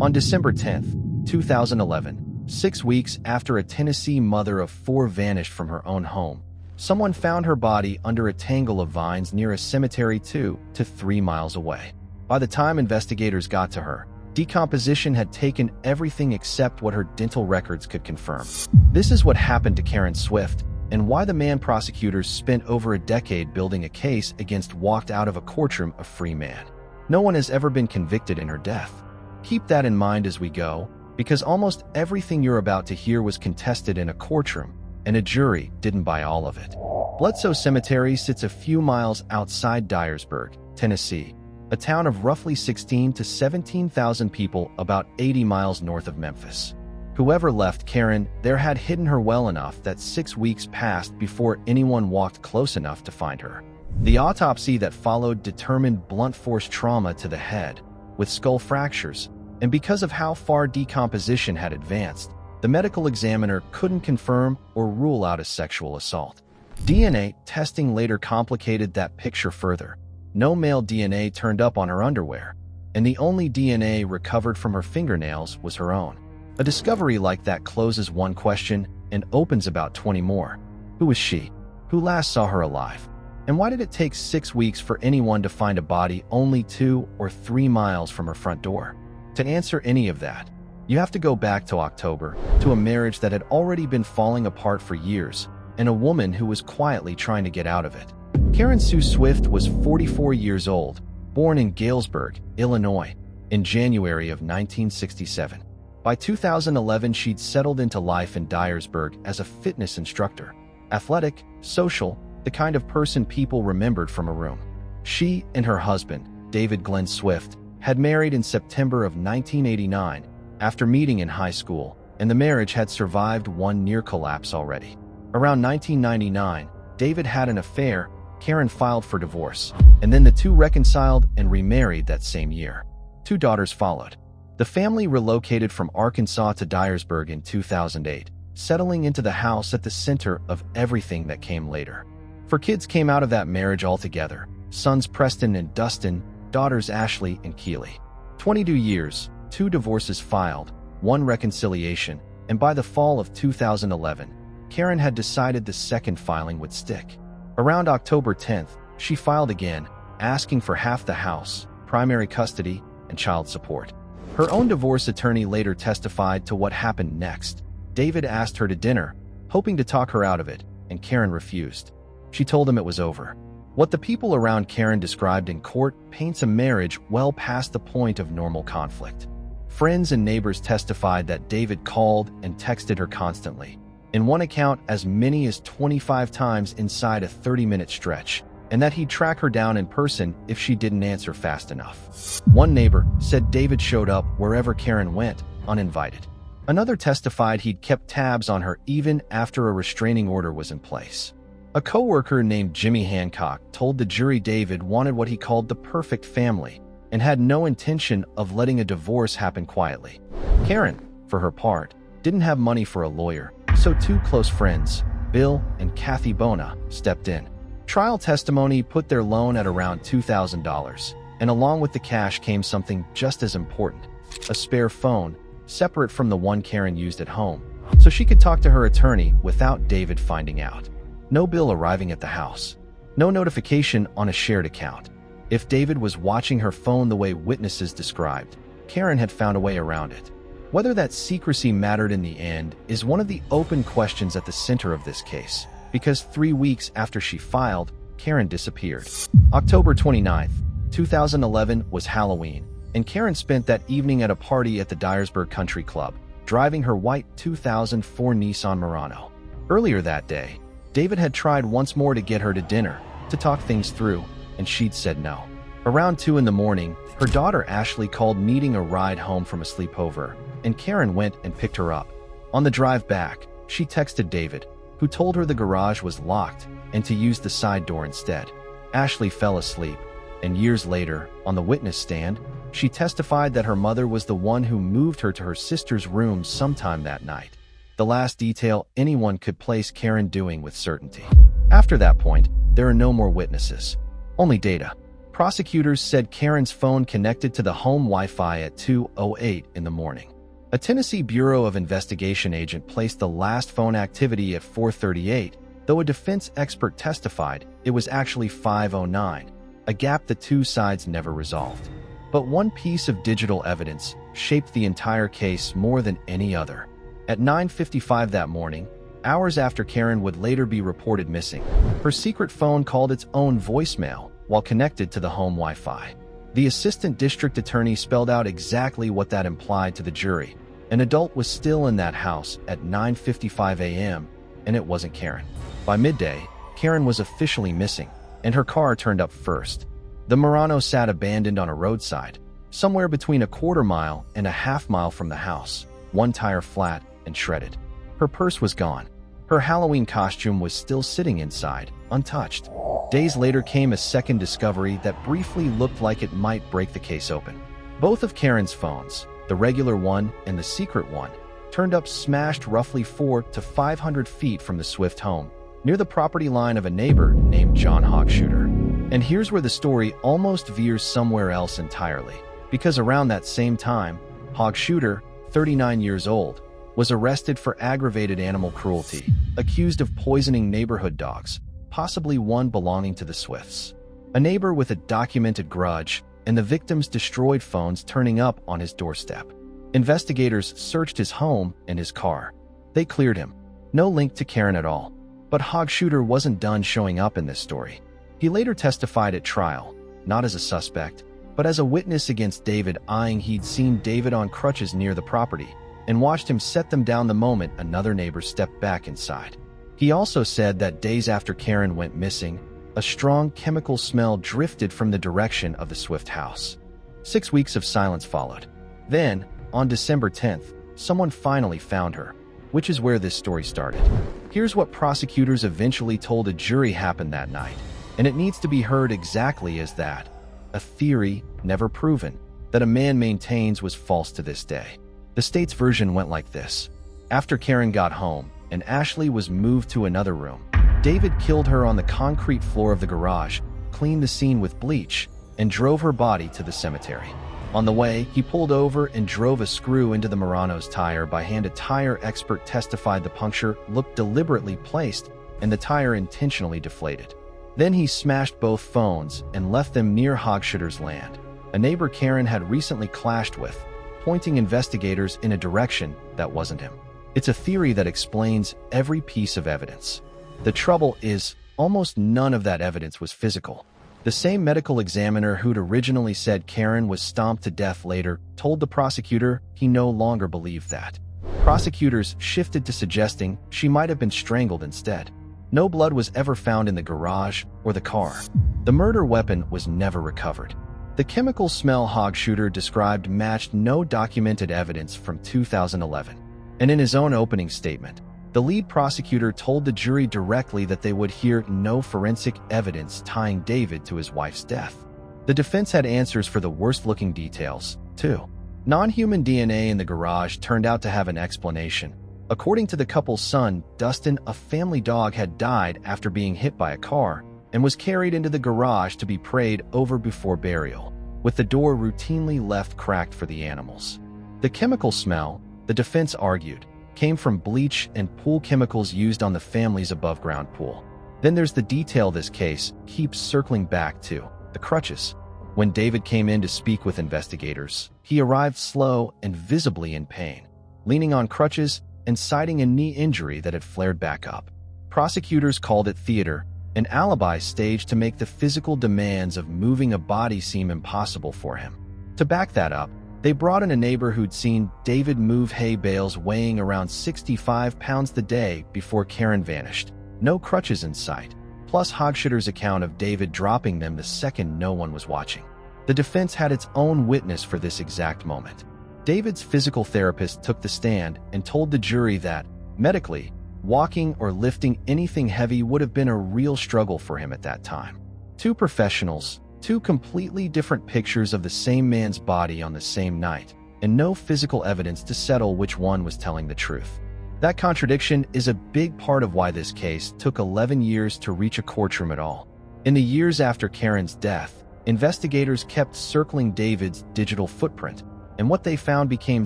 On December 10th, 2011, 6 weeks after a Tennessee mother of 4 vanished from her own home, someone found her body under a tangle of vines near a cemetery 2 to 3 miles away. By the time investigators got to her, decomposition had taken everything except what her dental records could confirm. This is what happened to Karen Swift, and why the man prosecutors spent over a decade building a case against walked out of a courtroom a free man. No one has ever been convicted in her death. Keep that in mind as we go, because almost everything you're about to hear was contested in a courtroom, and a jury didn't buy all of it. Bledsoe Cemetery sits a few miles outside Dyersburg, Tennessee, a town of roughly 16 to 17,000 people about 80 miles north of Memphis. Whoever left Karen there had hidden her well enough that 6 weeks passed before anyone walked close enough to find her. The autopsy that followed determined blunt force trauma to the head, with skull fractures, and because of how far decomposition had advanced, the medical examiner couldn't confirm or rule out a sexual assault. DNA testing later complicated that picture further. No male DNA turned up on her underwear, and the only DNA recovered from her fingernails was her own. A discovery like that closes one question and opens about 20 more. Who was she? Who last saw her alive? And why did it take 6 weeks for anyone to find a body only 2 or 3 miles from her front door? To answer any of that, you have to go back to October, to a marriage that had already been falling apart for years, and a woman who was quietly trying to get out of it. Karen Sue Swift was 44 years old, born in Galesburg, Illinois, in January of 1967. By 2011, she'd settled into life in Dyersburg as a fitness instructor, athletic, social, the kind of person people remembered from a room. She and her husband, David Glenn Swift, had married in September of 1989 after meeting in high school, and the marriage had survived one near collapse already. Around 1999, David had an affair. Karen filed for divorce, and then the two reconciled and remarried that same year. 2 daughters followed. The family relocated from Arkansas to Dyersburg in 2008, settling into the house at the center of everything that came later. 4 kids came out of that marriage altogether: sons Preston and Dustin, daughters Ashley and Keely. 22 years, 2 divorces filed, 1 reconciliation, and by the fall of 2011, Karen had decided the second filing would stick. Around October 10th, she filed again, asking for half the house, primary custody, and child support. Her own divorce attorney later testified to what happened next. David asked her to dinner, hoping to talk her out of it, and Karen refused. She told him it was over. What the people around Karen described in court paints a marriage well past the point of normal conflict. Friends and neighbors testified that David called and texted her constantly. In one account, as many as 25 times inside a 30-minute stretch, and that he'd track her down in person if she didn't answer fast enough. One neighbor said David showed up wherever Karen went, uninvited. Another testified he'd kept tabs on her even after a restraining order was in place. A co-worker named Jimmy Hancock told the jury David wanted what he called the perfect family and had no intention of letting a divorce happen quietly. Karen, for her part, didn't have money for a lawyer, so 2 close friends, Bill and Kathy Bona, stepped in. Trial testimony put their loan at around $2,000, and along with the cash came something just as important: a spare phone, separate from the one Karen used at home, so she could talk to her attorney without David finding out. No bill arriving at the house. No notification on a shared account. If David was watching her phone the way witnesses described, Karen had found a way around it. Whether that secrecy mattered in the end is one of the open questions at the center of this case, because 3 weeks after she filed, Karen disappeared. October 29th, 2011 was Halloween, and Karen spent that evening at a party at the Dyersburg Country Club, driving her white 2004 Nissan Murano. Earlier that day, David had tried once more to get her to dinner, to talk things through, and she'd said no. Around 2 in the morning, her daughter Ashley called needing a ride home from a sleepover, and Karen went and picked her up. On the drive back, she texted David, who told her the garage was locked and to use the side door instead. Ashley fell asleep, and years later, on the witness stand, she testified that her mother was the one who moved her to her sister's room sometime that night. The last detail anyone could place Karen doing with certainty. After that point, there are no more witnesses, only data. Prosecutors said Karen's phone connected to the home Wi-Fi at 2:08 in the morning. A Tennessee Bureau of Investigation agent placed the last phone activity at 4:38, though a defense expert testified it was actually 5:09, a gap the two sides never resolved. But one piece of digital evidence shaped the entire case more than any other. At 9:55 that morning, hours after Karen would later be reported missing, her secret phone called its own voicemail while connected to the home Wi-Fi. The assistant district attorney spelled out exactly what that implied to the jury. An adult was still in that house at 9:55 a.m., and it wasn't Karen. By midday, Karen was officially missing, and her car turned up first. The Murano sat abandoned on a roadside, somewhere between a quarter mile and a half mile from the house, one tire flat and shredded. Her purse was gone. Her Halloween costume was still sitting inside, untouched. Days later came a second discovery that briefly looked like it might break the case open. Both of Karen's phones, the regular one and the secret one, turned up smashed roughly 400 to 500 feet from the Swift home, near the property line of a neighbor named John Hogshooter. And here's where the story almost veers somewhere else entirely, because around that same time, Hogshooter, 39 years old, was arrested for aggravated animal cruelty, accused of poisoning neighborhood dogs, possibly one belonging to the Swifts. A neighbor with a documented grudge, and the victim's destroyed phones turning up on his doorstep. Investigators searched his home and his car. They cleared him. No link to Karen at all. But Hogshooter wasn't done showing up in this story. He later testified at trial, not as a suspect, but as a witness against David, eyeing he'd seen David on crutches near the property and watched him set them down the moment another neighbor stepped back inside. He also said that days after Karen went missing, a strong chemical smell drifted from the direction of the Swift house. 6 weeks of silence followed. Then, on December 10th, someone finally found her, which is where this story started. Here's what prosecutors eventually told a jury happened that night, and it needs to be heard exactly as that. A theory, never proven, that a man maintains was false to this day. The state's version went like this. After Karen got home and Ashley was moved to another room, David killed her on the concrete floor of the garage, cleaned the scene with bleach, and drove her body to the cemetery. On the way, he pulled over and drove a screw into the Murano's tire by hand. A tire expert testified the puncture looked deliberately placed and the tire intentionally deflated. Then he smashed both phones and left them near Hogshooter's land, a neighbor Karen had recently clashed with, pointing investigators in a direction that wasn't him. It's a theory that explains every piece of evidence. The trouble is, almost none of that evidence was physical. The same medical examiner who'd originally said Karen was stomped to death later told the prosecutor he no longer believed that. Prosecutors shifted to suggesting she might have been strangled instead. No blood was ever found in the garage or the car. The murder weapon was never recovered. The chemical smell Hogshooter described matched no documented evidence from 2011. And in his own opening statement, the lead prosecutor told the jury directly that they would hear no forensic evidence tying David to his wife's death. The defense had answers for the worst-looking details, too. Non-human DNA in the garage turned out to have an explanation. According to the couple's son, Dustin, a family dog had died after being hit by a car and was carried into the garage to be prayed over before burial, with the door routinely left cracked for the animals. The chemical smell, the defense argued, came from bleach and pool chemicals used on the family's above-ground pool. Then there's the detail this case keeps circling back to, the crutches. When David came in to speak with investigators, he arrived slow and visibly in pain, leaning on crutches and citing a knee injury that had flared back up. Prosecutors called it theater, an alibi staged to make the physical demands of moving a body seem impossible for him. To back that up, they brought in a neighbor who'd seen David move hay bales weighing around 65 pounds the day before Karen vanished. No crutches in sight, plus Hogshooter's account of David dropping them the second no one was watching. The defense had its own witness for this exact moment. David's physical therapist took the stand and told the jury that, medically, walking or lifting anything heavy would have been a real struggle for him at that time. Two professionals, two completely different pictures of the same man's body on the same night, and no physical evidence to settle which one was telling the truth. That contradiction is a big part of why this case took 11 years to reach a courtroom at all. In the years after Karen's death, investigators kept circling David's digital footprint, and what they found became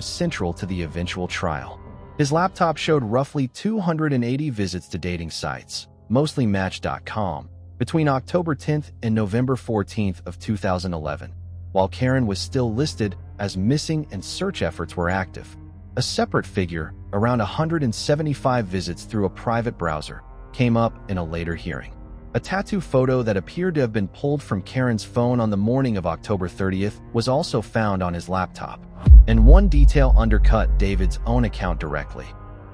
central to the eventual trial. His laptop showed roughly 280 visits to dating sites, mostly Match.com, between October 10th and November 14th of 2011, while Karen was still listed as missing and search efforts were active. A separate figure, around 175 visits through a private browser, came up in a later hearing. A tattoo photo that appeared to have been pulled from Karen's phone on the morning of October 30th was also found on his laptop, and one detail undercut David's own account directly.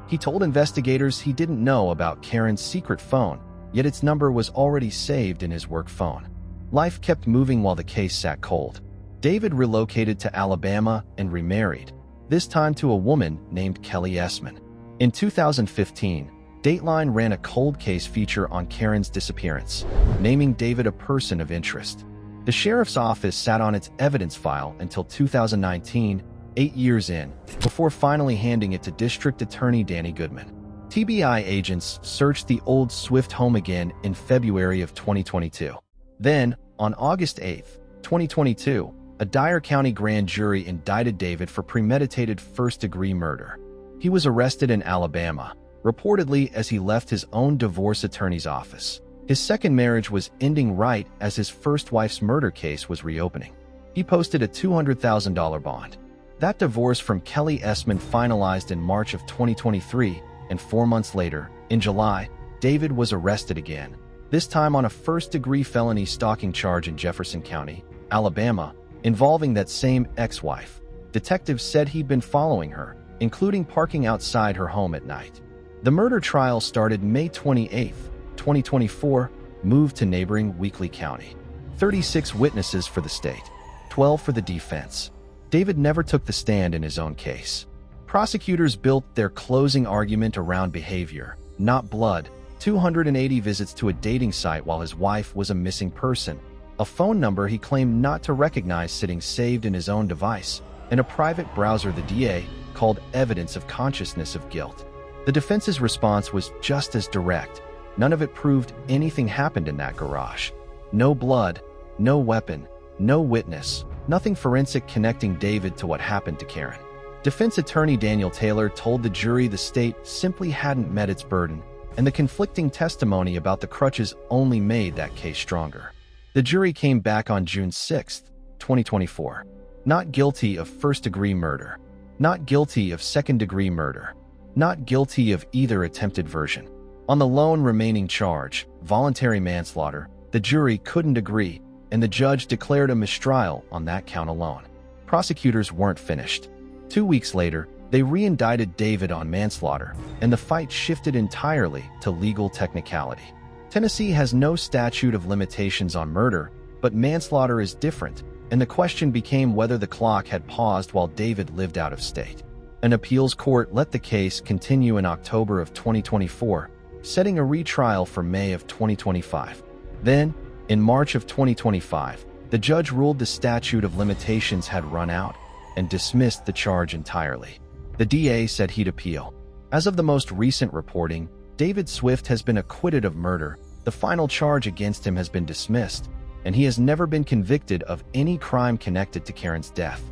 He told investigators he didn't know about Karen's secret phone, yet its number was already saved in his work phone. Life kept moving while the case sat cold. David relocated to Alabama and remarried, this time to a woman named Kelly Essman. In 2015, Dateline ran a cold case feature on Karen's disappearance, naming David a person of interest. The sheriff's office sat on its evidence file until 2019, 8 years in, before finally handing it to District Attorney Danny Goodman. TBI agents searched the old Swift home again in February of 2022. Then, on August 8, 2022, a Dyer County grand jury indicted David for premeditated first-degree murder. He was arrested in Alabama, reportedly as he left his own divorce attorney's office. His second marriage was ending right as his first wife's murder case was reopening. He posted a $200,000 bond. That divorce from Kelly Essman finalized in March of 2023, and 4 months later, in July, David was arrested again, this time on a first-degree felony stalking charge in Jefferson County, Alabama, involving that same ex-wife. Detectives said he'd been following her, including parking outside her home at night. The murder trial started May 28, 2024, moved to neighboring Weakley County. 36 witnesses for the state, 12 for the defense. David never took the stand in his own case. Prosecutors built their closing argument around behavior, not blood. 280 visits to a dating site while his wife was a missing person, a phone number he claimed not to recognize sitting saved in his own device, and a private browser the DA called evidence of consciousness of guilt. The defense's response was just as direct. None of it proved anything happened in that garage. No blood, no weapon, no witness, nothing forensic connecting David to what happened to Karen. Defense attorney Daniel Taylor told the jury the state simply hadn't met its burden, and the conflicting testimony about the crutches only made that case stronger. The jury came back on June 6, 2024. Not guilty of first-degree murder. Not guilty of second-degree murder. Not guilty of either attempted version. On the lone remaining charge, voluntary manslaughter, the jury couldn't agree, and the judge declared a mistrial on that count alone. Prosecutors weren't finished. 2 weeks later, they re-indicted David on manslaughter, and the fight shifted entirely to legal technicality. Tennessee has no statute of limitations on murder, but manslaughter is different, and the question became whether the clock had paused while David lived out of state. An appeals court let the case continue in October of 2024, setting a retrial for May of 2025. Then, in March of 2025, the judge ruled the statute of limitations had run out and dismissed the charge entirely. The DA said he'd appeal. As of the most recent reporting, David Swift has been acquitted of murder, the final charge against him has been dismissed, and he has never been convicted of any crime connected to Karen's death.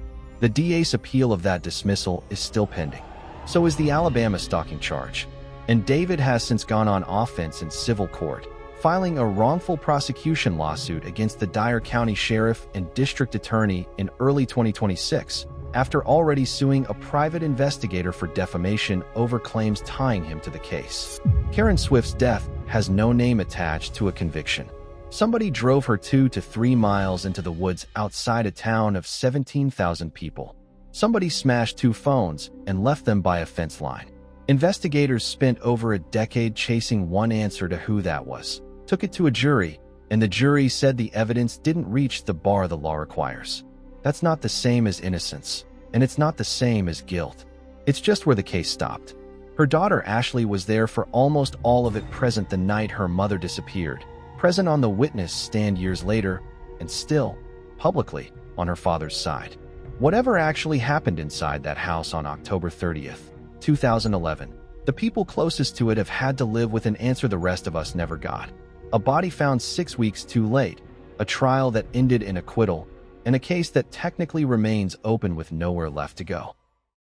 The DA's appeal of that dismissal is still pending. So is the Alabama stalking charge. And David has since gone on offense in civil court, filing a wrongful prosecution lawsuit against the Dyer County Sheriff and District Attorney in early 2026, after already suing a private investigator for defamation over claims tying him to the case. Karen Swift's death has no name attached to a conviction. Somebody drove her 2 to 3 miles into the woods outside a town of 17,000 people. Somebody smashed 2 phones and left them by a fence line. Investigators spent over a decade chasing one answer to who that was, took it to a jury, and the jury said the evidence didn't reach the bar the law requires. That's not the same as innocence, and it's not the same as guilt. It's just where the case stopped. Her daughter Ashley was there for almost all of it, present the night her mother disappeared, present on the witness stand years later, and still, publicly, on her father's side. Whatever actually happened inside that house on October 30th, 2011, the people closest to it have had to live with an answer the rest of us never got. A body found 6 weeks too late, a trial that ended in acquittal, and a case that technically remains open with nowhere left to go.